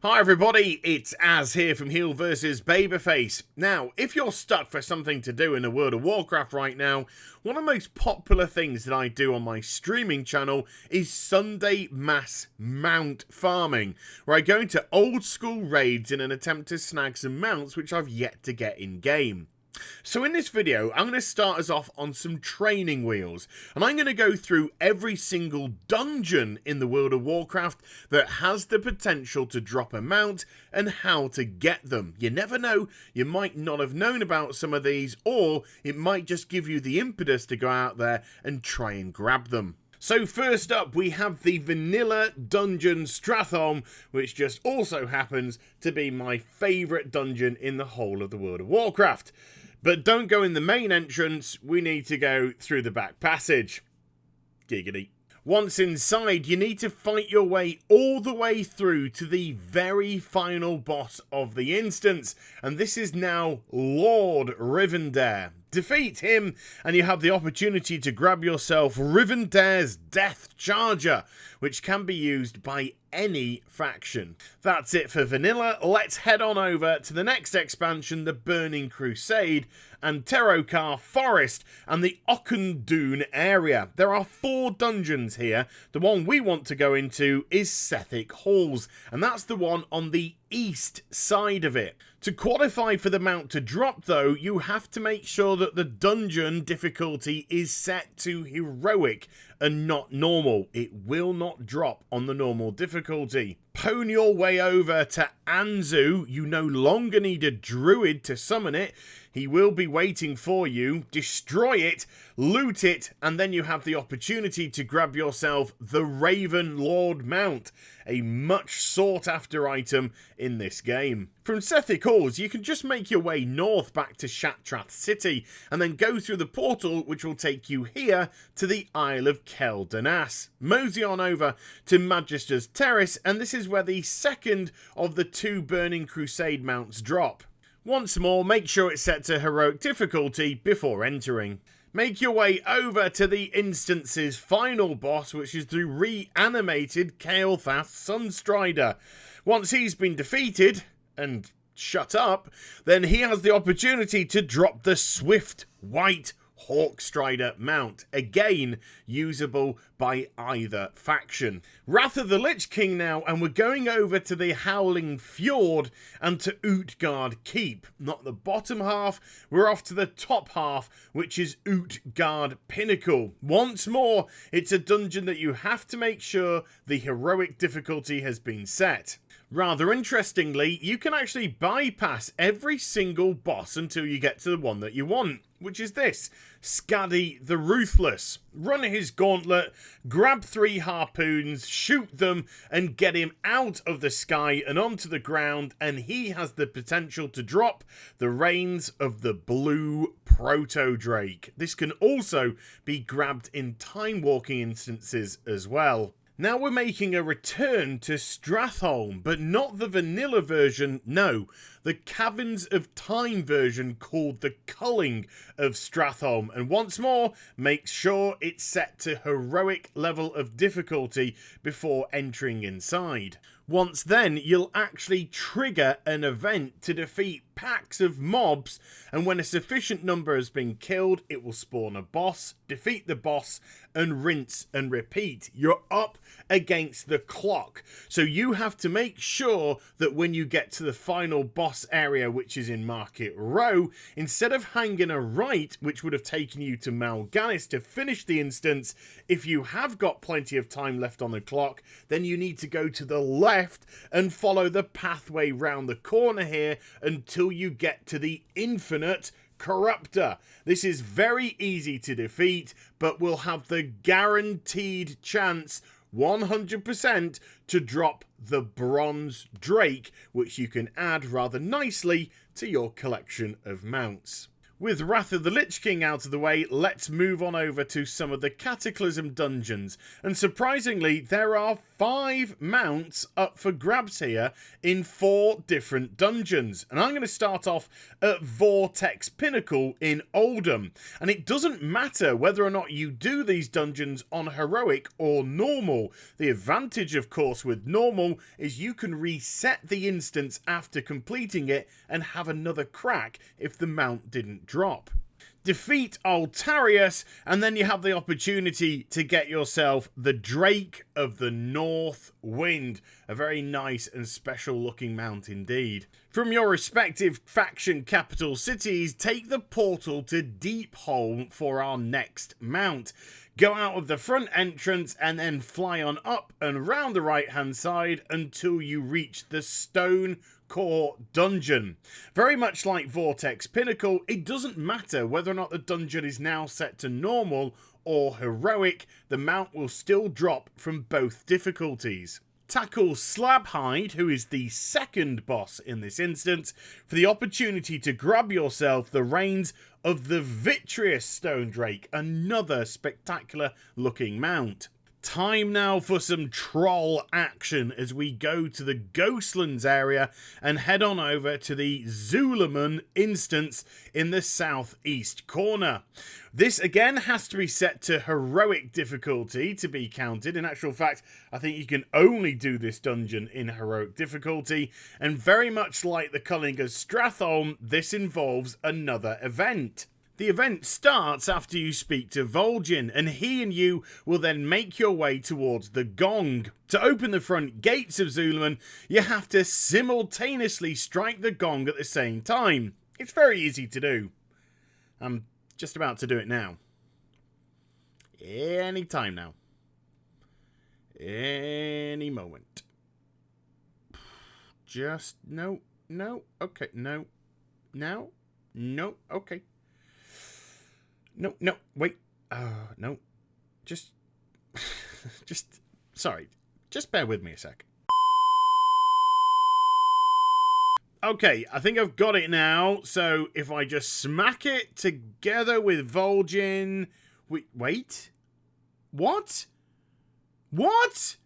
Hi everybody, it's Az here from HeelvsBabyface. Now, if you're stuck for something to do in the world of Warcraft right now, one of the most popular things that I do on my streaming channel is Sunday mass mount farming, where I go into old school raids in an attempt to snag some mounts which I've yet to get in game. So in this video, I'm going to start us off on some training wheels, and I'm going to go through every single dungeon in the world of Warcraft that has the potential to drop a mount and how to get them. You never know, you might not have known about some of these, or it might just give you the impetus to go out there and try and grab them. So first up, we have the Vanilla Dungeon Stratholme, which just also happens to be my favourite dungeon in the whole of the world of Warcraft. But don't go in the main entrance, we need to go through the back passage. Giggity. Once inside, you need to fight your way all the way through to the very final boss of the instance, and this is now Lord Rivendare. Defeat him, and you have the opportunity to grab yourself Rivendare's Death Charger, which can be used by any faction. That's it for Vanilla. Let's head on over to the next expansion, the Burning Crusade, and Terokar Forest, and the Auchendoun area. There are 4 dungeons here. The one we want to go into is Sethic Halls, and that's the one on the east side of it. To qualify for the mount to drop though, you have to make sure that the dungeon difficulty is set to heroic and not normal. It will not drop on the normal difficulty. Pwn your way over to Anzu. You no longer need a druid to summon it. He will be waiting for you. Destroy it, loot it, and then you have the opportunity to grab yourself the Raven Lord mount, a much sought after item in this game. From Sethic Halls, you can just make your way north back to Shattrath City, and then go through the portal which will take you here to the Isle of Keldanas. Mosey on over to Magister's Terrace, and this is where the second of the 2 Burning Crusade mounts drop. Once more, make sure it's set to heroic difficulty before entering. Make your way over to the instance's final boss, which is the reanimated Kael'thas Sunstrider. Once he's been defeated and shut up, then he has the opportunity to drop the Swift White Hawkstrider mount, again usable by either faction. Wrath of the Lich King now, and we're going over to the Howling Fjord and to Routeguard Keep. Not the bottom half, we're off to the top half, which is Routeguard Pinnacle. Once more, it's a dungeon that you have to make sure the heroic difficulty has been set. Rather interestingly, you can actually bypass every single boss until you get to the one that you want, which is this, Skadi the Ruthless. Run his gauntlet, grab 3 harpoons, shoot them, and get him out of the sky and onto the ground, and he has the potential to drop the reins of the Blue Proto-Drake. This can also be grabbed in time-walking instances as well. Now we're making a return to Stratholme, but not the vanilla version, no, the Caverns of Time version called the Culling of Stratholme. And once more, make sure it's set to heroic level of difficulty before entering inside. Once then, you'll actually trigger an event to defeat packs of mobs, and when a sufficient number has been killed, it will spawn a boss, defeat the boss, and rinse and repeat. You're up against the clock, so you have to make sure that when you get to the final boss area, which is in Market Row, instead of hanging a right, which would have taken you to Mal'Ganis to finish the instance, if you have got plenty of time left on the clock, then you need to go to the left and follow the pathway round the corner here until you get to the infinite Corruptor. This is very easy to defeat, but will have the guaranteed chance 100% to drop the Bronze Drake, which you can add rather nicely to your collection of mounts. With Wrath of the Lich King out of the way, let's move on over to some of the Cataclysm dungeons. And surprisingly, there are 5 mounts up for grabs here in 4 different dungeons. And I'm going to start off at Vortex Pinnacle in Oldham. And it doesn't matter whether or not you do these dungeons on heroic or normal. The advantage, of course, with normal is you can reset the instance after completing it and have another crack if the mount didn't drop. Defeat Altarius, and then you have the opportunity to get yourself the Drake of the North Wind. A very nice and special looking mount indeed. From your respective faction capital cities, take the portal to Deepholm for our next mount. Go out of the front entrance and then fly on up and round the right hand side until you reach the Stone Core dungeon. Very much like Vortex Pinnacle, it doesn't matter whether or not the dungeon is now set to normal or heroic, the mount will still drop from both difficulties. Tackle Slabhide, who is the second boss in this instance, for the opportunity to grab yourself the reins of the Vitreous Stone Drake, another spectacular looking mount. Time now for some troll action as we go to the Ghostlands area and head on over to the Zoolum instance in the southeast corner. This again has to be set to heroic difficulty to be counted. In actual fact, I think you can only do this dungeon in heroic difficulty, and very much like the culling of Stratholme, this involves another event. The event starts after you speak to Vol'jin, and he and you will then make your way towards the gong. To open the front gates of Zoolum, you have to simultaneously strike the gong at the same time. It's very easy to do. I'm just about to do it now. Any time now. Any moment. Just, no, okay, no, now, no, okay. No, wait. No. Just, sorry. Just bear with me a sec. Okay, I think I've got it now. So if I just smack it together with Vol'jin... Wait? What? What?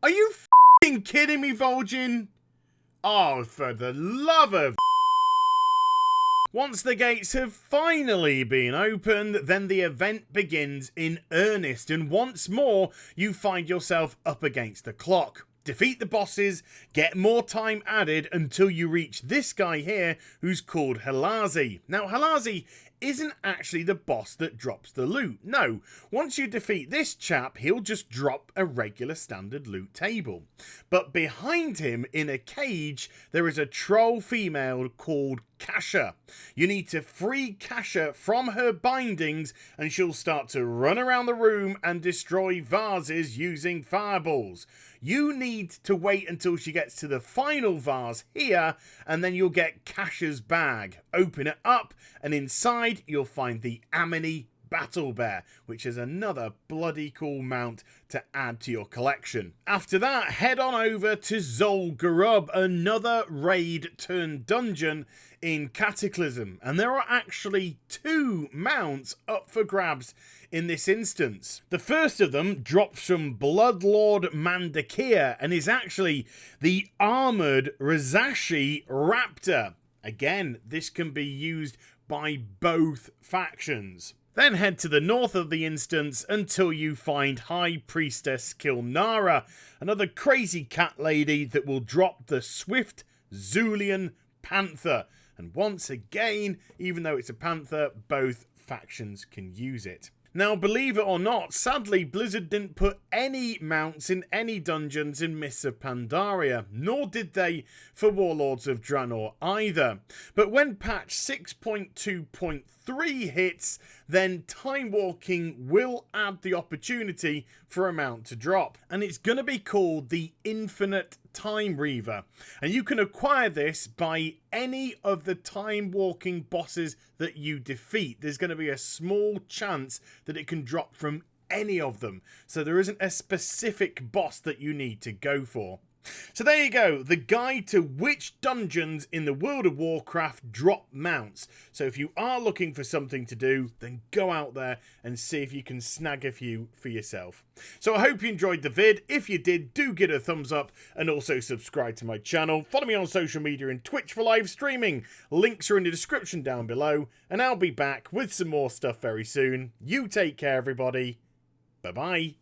Are you f***ing kidding me, Vol'jin? Oh, for the love of... Once the gates have finally been opened, then the event begins in earnest, and once more you find yourself up against the clock. Defeat the bosses, get more time added until you reach this guy here who's called Halazi. Now Halazi isn't actually the boss that drops the loot. No, once you defeat this chap, he'll just drop a regular standard loot table. But behind him, in a cage, there is a troll female called Kasha. You need to free Kasha from her bindings and she'll start to run around the room and destroy vases using fireballs. You need to wait until she gets to the final vase here, and then you'll get Kasha's bag. Open it up, and inside you'll find the Amini Battle Bear, which is another bloody cool mount to add to your collection. After that, head on over to Zollgrim, another raid turned dungeon in Cataclysm, and there are actually 2 mounts up for grabs in this instance. The first of them drops from Bloodlord Mandakir and is actually the armoured Razashi Raptor. Again, this can be used by both factions. Then head to the north of the instance until you find High Priestess Kilnara, another crazy cat lady that will drop the Swift Zulian Panther. And once again, even though it's a panther, both factions can use it. Now, believe it or not, sadly, Blizzard didn't put any mounts in any dungeons in Mists of Pandaria, nor did they for Warlords of Draenor either. But when patch 6.2.3 hits, then Time Walking will add the opportunity for a mount to drop. And it's going to be called the Infinite Time Reaver. And you can acquire this by any of the Time Walking bosses that you defeat. There's going to be a small chance that it can drop from any of them. So there isn't a specific boss that you need to go for. So there you go, the guide to which dungeons in the World of Warcraft drop mounts. So if you are looking for something to do, then go out there and see if you can snag a few for yourself. So I hope you enjoyed the vid. If you did, do give it a thumbs up and also subscribe to my channel. Follow me on social media and Twitch for live streaming. Links are in the description down below, and I'll be back with some more stuff very soon. You take care, everybody. Bye-bye.